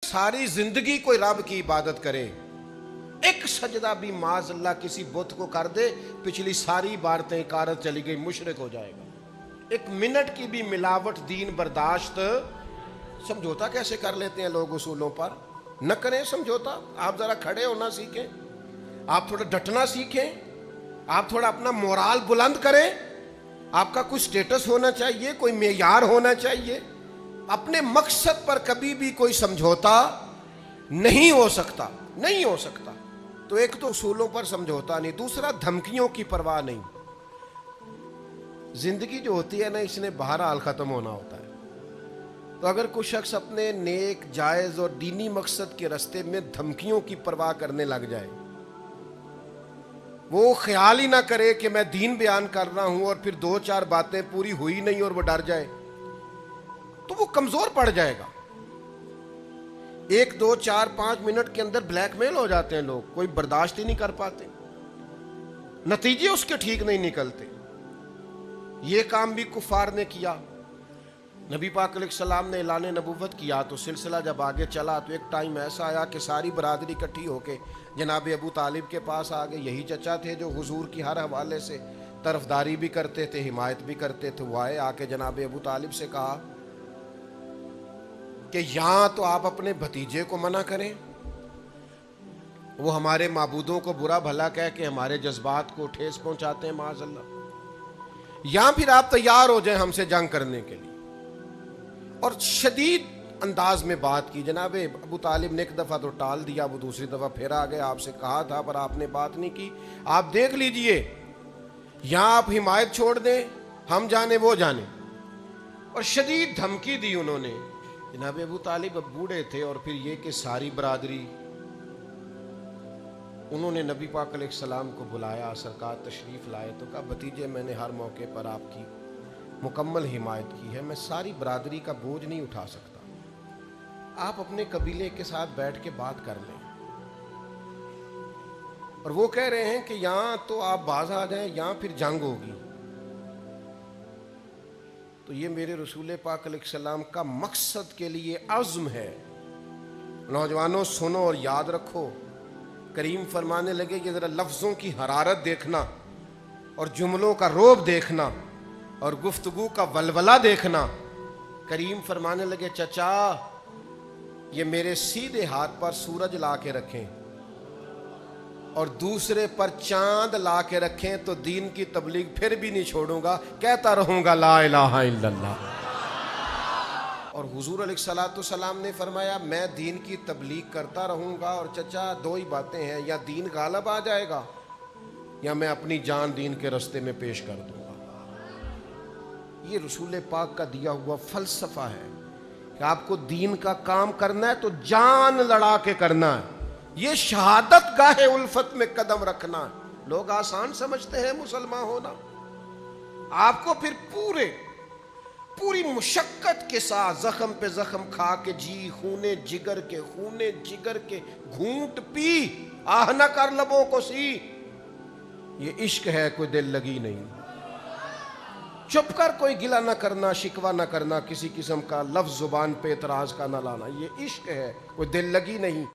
सारी जिंदगी कोई रब की इबादत करे, एक सजदा भी माज अल्लाह किसी बुत को कर दे, पिछली सारी इबादतें इकारत चली गई, मुशरिक हो जाएगा। एक मिनट की भी मिलावट दीन बर्दाश्त। समझौता कैसे कर लेते हैं लोग उसूलों पर। न करें समझौता। आप जरा खड़े होना सीखें, आप थोड़ा डटना सीखें, आप थोड़ा अपना मोराल बुलंद करें। आपका कुछ स्टेटस होना चाहिए, कोई मेयार होना चाहिए। अपने मकसद पर कभी भी कोई समझौता नहीं हो सकता, नहीं हो सकता। तो एक तो उसूलों पर समझौता नहीं, दूसरा धमकियों की परवाह नहीं। जिंदगी जो होती है ना, इसने बहरहाल खत्म होना होता है। तो अगर कोई शख्स अपने नेक जायज और दीनी मकसद के रास्ते में धमकियों की परवाह करने लग जाए, वो ख्याल ही ना करे कि मैं दीन बयान कर रहा हूं और फिर 2-4 बातें पूरी हुई नहीं और वो डर जाए, तो वो कमजोर पड़ जाएगा। 1, 2, 4, 5 मिनट के अंदर ब्लैकमेल हो जाते हैं लोग, कोई बर्दाश्त ही नहीं कर पाते, नतीजे उसके ठीक नहीं निकलते। ये काम भी कुफार ने किया। नबी पाक अलैहिस्सलाम ने ऐलान नबूवत किया तो सिलसिला जब आगे चला तो एक टाइम ऐसा आया कि सारी बरादरी इकट्ठी होके जनाब अबू तालिब के पास आ गए। यही चचा थे जो हुजूर की हर हवाले से तरफदारी भी करते थे, हिमायत भी करते थे। वो आए, आके जनाब अबू तालिब से कहा कि यहाँ तो आप अपने भतीजे को मना करें, वो हमारे माबूदों को बुरा भला कह के हमारे जज्बात को ठेस पहुंचाते हैं माज़अल्लाह, या फिर आप तैयार हो जाएं हमसे जंग करने के लिए। और शदीद अंदाज में बात की। जनाब अबू तालिब ने एक दफ़ा तो टाल दिया, वो दूसरी दफ़ा फिर आ गए, आपसे कहा था पर आपने बात नहीं की, आप देख लीजिए, यहाँ आप हिमायत छोड़ दें, हम जाने वो जाने। और शदीद धमकी दी उन्होंने। जनाब अबू तालिब अब बूढ़े थे और फिर ये कि सारी बरादरी, उन्होंने नबी पाक अलैहिस्सलाम को बुलाया, सरकार तशरीफ़ लाए तो कहा भतीजे मैंने हर मौके पर आपकी मुकम्मल हिमायत की है, मैं सारी बरादरी का बोझ नहीं उठा सकता, आप अपने कबीले के साथ बैठ के बात कर लें। और वो कह रहे हैं कि यहां तो आप बाज आ जाएं, यहां फिर जंग होगी। तो ये मेरे रसूल पाक अलैहिस्सलाम का मकसद के लिए अज़्म है। नौजवानों सुनो और याद रखो, करीम फरमाने लगे कि जरा लफ्ज़ों की हरारत देखना और जुमलों का रोब देखना और गुफ्तगू का वलवला देखना। करीम फरमाने लगे चचा ये मेरे सीधे हाथ पर सूरज ला के रखें और दूसरे पर चांद ला के रखें तो दीन की तबलीग फिर भी नहीं छोड़ूंगा, कहता रहूंगा ला इलाहा इल्लल्लाह। और हुजूर अलैहिस्सलाम ने फरमाया मैं दीन की तबलीग करता रहूंगा। और चचा दो ही बातें हैं, या दीन गालिब आ जाएगा या मैं अपनी जान दीन के रास्ते में पेश कर दूंगा। ये रसूल पाक का दिया हुआ फलसफा है कि आपको दीन का काम करना है तो जान लड़ा के करना है। ये शहादत गाहे उल्फत में कदम रखना है। लोग आसान समझते हैं मुसलमान होना, आपको फिर पूरी मुशक्कत के साथ जख्म पे जख्म खा के जी खूने जिगर के घूंट पी आह न कर लबों को सी। ये इश्क है, कोई दिल लगी नहीं। चुप कर कोई गिला ना करना, शिकवा ना करना, किसी किस्म का लफ्ज जुबान पे एतराज का ना लाना। ये इश्क है, कोई दिल लगी नहीं।